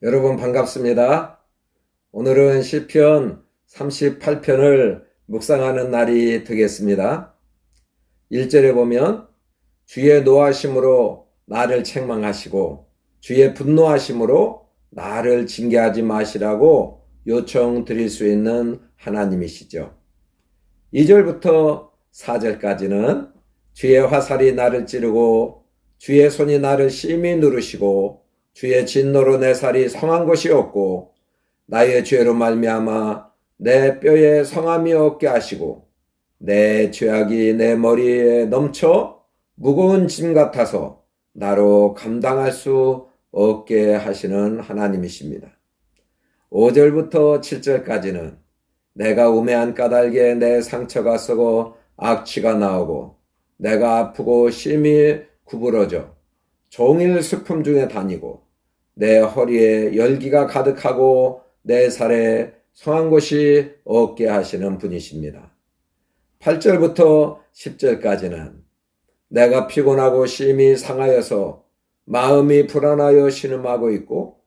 여러분 반갑습니다. 오늘은 시편 38편을 묵상하는 날이 되겠습니다. 1절에 보면 주의 노하심으로 나를 책망하시고 주의 분노하심으로 나를 징계하지 마시라고 요청드릴 수 있는 하나님이시죠. 2절부터 4절까지는 주의 화살이 나를 찌르고 주의 손이 나를 심히 누르시고 주의 진노로 내 살이 성한 것이 없고 나의 죄로 말미암아 내 뼈에 성함이 없게 하시고 내 죄악이 내 머리에 넘쳐 무거운 짐 같아서 나로 감당할 수 없게 하시는 하나님이십니다. 5절부터 7절까지는 내가 우매한 까닭에 내 상처가 썩어 악취가 나오고 내가 아프고 심히 구부러져 종일 슬픔 중에 다니고 내 허리에 열기가 가득하고 내 살에 성한 곳이 없게 하시는 분이십니다. 8절부터 10절까지는 내가 피곤하고 심히 상하여서 마음이 불안하여 신음하고 있고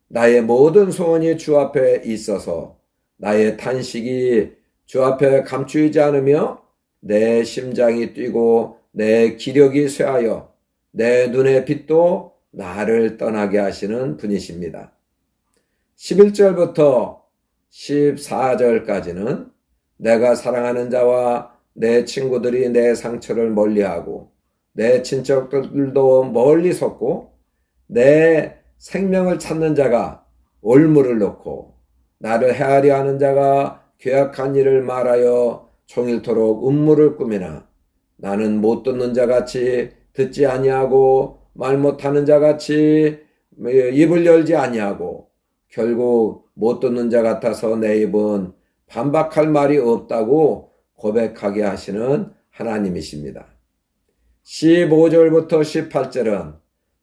나의 모든 소원이 주 앞에 있어서 나의 탄식이 주 앞에 감추이지 않으며 내 심장이 뛰고 내 기력이 쇠하여 내 눈의 빛도 나를 떠나게 하시는 분이십니다. 11절부터 14절까지는 내가 사랑하는 자와 내 친구들이 내 상처를 멀리하고 내 친척들도 멀리 섰고 내 생명을 찾는 자가 올무를 놓고 나를 헤아려 하는 자가 괴악한 일을 말하여 종일토록 음모를 꾸미나 나는 못 듣는 자같이 듣지 아니하고 말 못하는 자같이 입을 열지 아니하고 결국 못 듣는 자 같아서 내 입은 반박할 말이 없다고 고백하게 하시는 하나님이십니다. 15절부터 18절은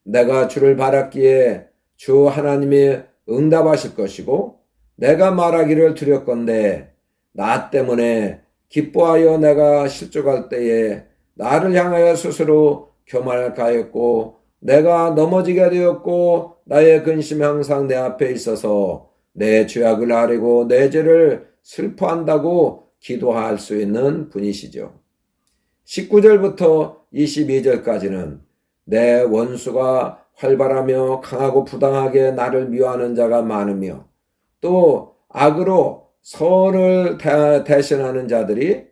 내가 주를 바랐기에 주 하나님이 응답하실 것이고 내가 말하기를 두렵건대 나 때문에 기뻐하여 내가 실족할 때에 나를 향하여 스스로 교만하였고 내가 넘어지게 되었고 나의 근심이 항상 내 앞에 있어서 내 죄악을 아뢰고 내 죄를 슬퍼한다고 기도할 수 있는 분이시죠. 19절부터 22절까지는 내 원수가 활발하며 강하고 부당하게 나를 미워하는 자가 많으며 또 악으로 선을 대신하는 자들이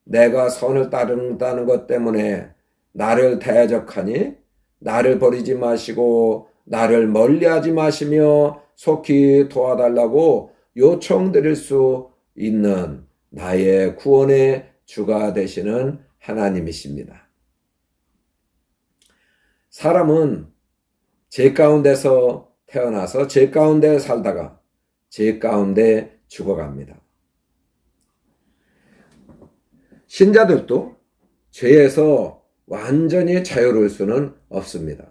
내가 선을 따른다는 것 때문에 나를 대적하니 나를 버리지 마시고 나를 멀리하지 마시며 속히 도와달라고 요청드릴 수 있는 나의 구원의 주가 되시는 하나님이십니다. 사람은 죄 가운데서 태어나서 죄 가운데 살다가 죄 가운데 죽어갑니다. 신자들도 죄에서 완전히 자유로울 수는 없습니다.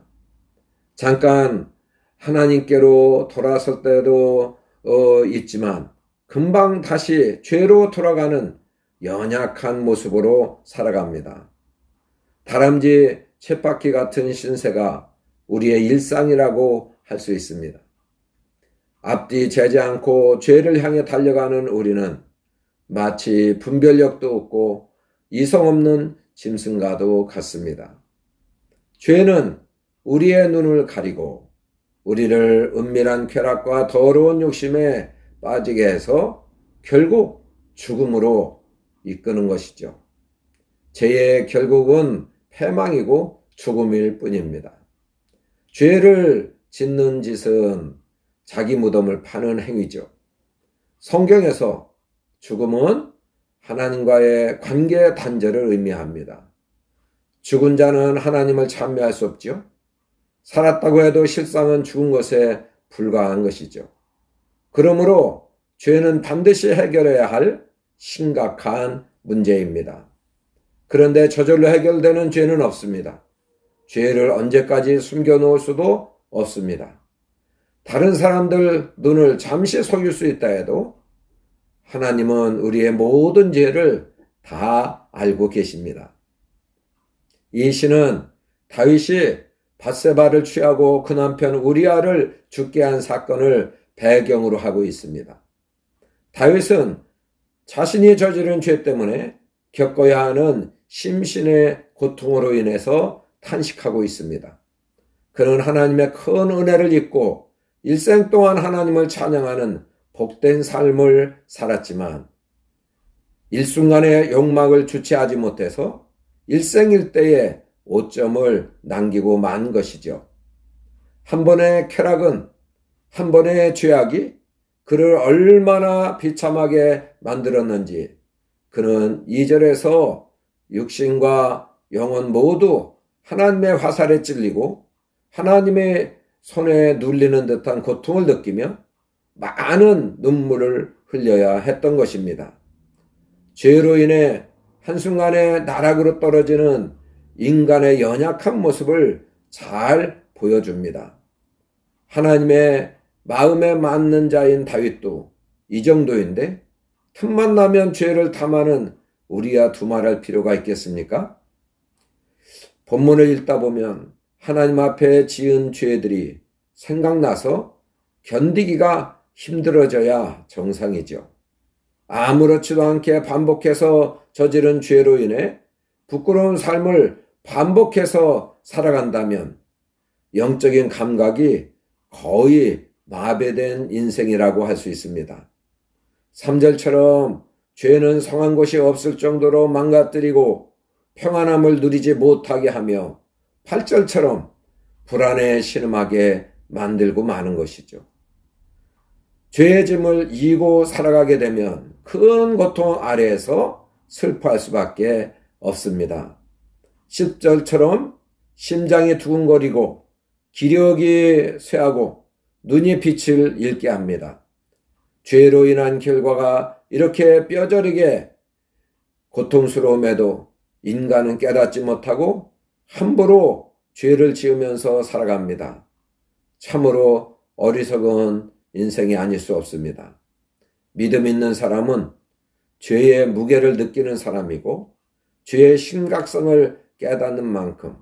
잠깐 하나님께로 돌아설 때도 있지만 금방 다시 죄로 돌아가는 연약한 모습으로 살아갑니다. 다람쥐 쳇바퀴 같은 신세가 우리의 일상이라고 할 수 있습니다. 앞뒤 재지 않고 죄를 향해 달려가는 우리는 마치 분별력도 없고 이성 없는 짐승과도 같습니다. 죄는 우리의 눈을 가리고 우리를 은밀한 쾌락과 더러운 욕심에 빠지게 해서 결국 죽음으로 이끄는 것이죠. 죄의 결국은 패망이고 죽음일 뿐입니다. 죄를 짓는 짓은 자기 무덤을 파는 행위죠. 성경에서 죽음은 하나님과의 관계 단절을 의미합니다. 죽은 자는 하나님을 참여할 수 없죠. 살았다고 해도 실상은 죽은 것에 불과한 것이죠. 그러므로 죄는 반드시 해결해야 할 심각한 문제입니다. 그런데 저절로 해결되는 죄는 없습니다. 죄를 언제까지 숨겨놓을 수도 없습니다. 다른 사람들 눈을 잠시 속일 수 있다 해도 하나님은 우리의 모든 죄를 다 알고 계십니다. 이 시는 다윗이 밧세바를 취하고 그 남편 우리아를 죽게 한 사건을 배경으로 하고 있습니다. 다윗은 자신이 저지른 죄 때문에 겪어야 하는 심신의 고통으로 인해서 탄식하고 있습니다. 그는 하나님의 큰 은혜를 잊고 일생 동안 하나님을 찬양하는 복된 삶을 살았지만 일순간의 욕망을 주체하지 못해서 일생일대의 오점을 남기고 만 것이죠. 한 번의 쾌락은, 한 번의 죄악이 그를 얼마나 비참하게 만들었는지 그는 2절에서 육신과 영혼 모두 하나님의 화살에 찔리고 하나님의 손에 눌리는 듯한 고통을 느끼며 많은 눈물을 흘려야 했던 것입니다. 죄로 인해 한순간에 나락으로 떨어지는 인간의 연약한 모습을 잘 보여줍니다. 하나님의 마음에 맞는 자인 다윗도 이 정도인데 틈만 나면 죄를 탐하는 우리야 두말할 필요가 있겠습니까? 본문을 읽다 보면 하나님 앞에 지은 죄들이 생각나서 견디기가 힘들어져야 정상이죠. 아무렇지도 않게 반복해서 저지른 죄로 인해 부끄러운 삶을 반복해서 살아간다면 영적인 감각이 거의 마비된 인생이라고 할 수 있습니다. 3절처럼 죄는 성한 곳이 없을 정도로 망가뜨리고 평안함을 누리지 못하게 하며 8절처럼 불안에 신음하게 만들고 마는 것이죠. 죄의 짐을 이고 살아가게 되면 큰 고통 아래에서 슬퍼할 수밖에 없습니다. 10절처럼 심장이 두근거리고 기력이 쇠하고 눈이 빛을 잃게 합니다. 죄로 인한 결과가 이렇게 뼈저리게 고통스러움에도 인간은 깨닫지 못하고 함부로 죄를 지으면서 살아갑니다. 참으로 어리석은 인생이 아닐 수 없습니다. 믿음 있는 사람은 죄의 무게를 느끼는 사람이고 죄의 심각성을 깨닫는 만큼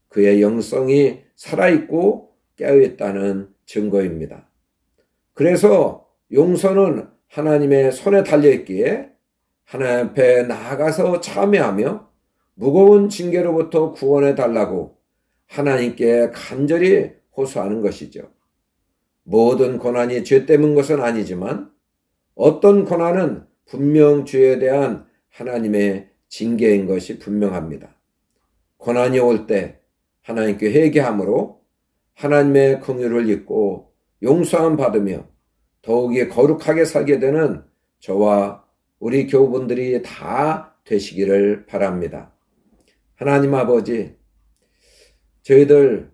그의 영성이 살아있고 깨어있다는 증거입니다. 그래서 용서는 하나님의 손에 달려있기에 하나님 앞에 나아가서 참회하며 무거운 징계로부터 구원해 달라고 하나님께 간절히 호소하는 것이죠. 모든 고난이 죄 때문 것은 아니지만 어떤 고난은 분명 죄에 대한 하나님의 징계인 것이 분명합니다. 고난이 올 때 하나님께 회개함으로 하나님의 긍휼을 잊고 용서함 받으며 더욱이 거룩하게 살게 되는 저와 우리 교우분들이 다 되시기를 바랍니다. 하나님 아버지, 저희들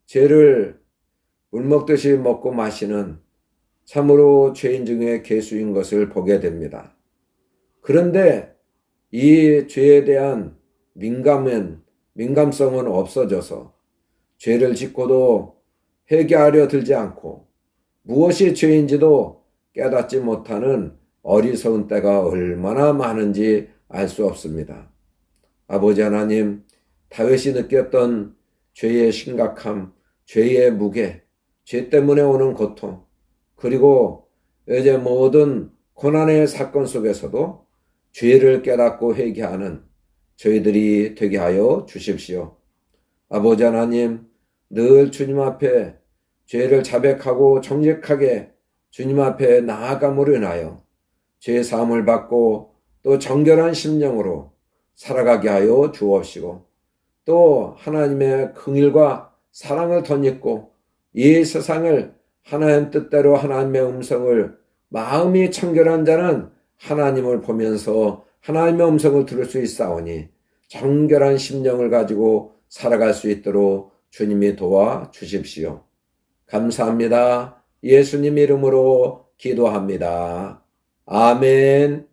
죄를 물먹듯이 먹고 마시는 참으로 죄인 중에 괴수인 것을 보게 됩니다. 그런데 이 죄에 대한 민감성은 없어져서 죄를 짓고도 회개하려 들지 않고 무엇이 죄인지도 깨닫지 못하는 어리석은 때가 얼마나 많은지 알 수 없습니다. 아버지 하나님, 다윗이 느꼈던 죄의 심각함, 죄의 무게, 죄 때문에 오는 고통, 그리고 이제 모든 고난의 사건 속에서도 죄를 깨닫고 회개하는 저희들이 되게 하여 주십시오. 아버지 하나님, 늘 주님 앞에 죄를 자백하고 정직하게 주님 앞에 나아감으로 인하여 죄 사함을 받고 또 정결한 심령으로 살아가게 하여 주옵시고 또 하나님의 긍휼과 사랑을 덧입고 이 세상을 하나님 뜻대로 하나님의 음성을 마음이 청결한 자는 하나님을 보면서 하나님의 음성을 들을 수 있사오니 정결한 심령을 가지고 살아갈 수 있도록 주님이 도와 주십시오. 감사합니다. 예수님 이름으로 기도합니다. 아멘.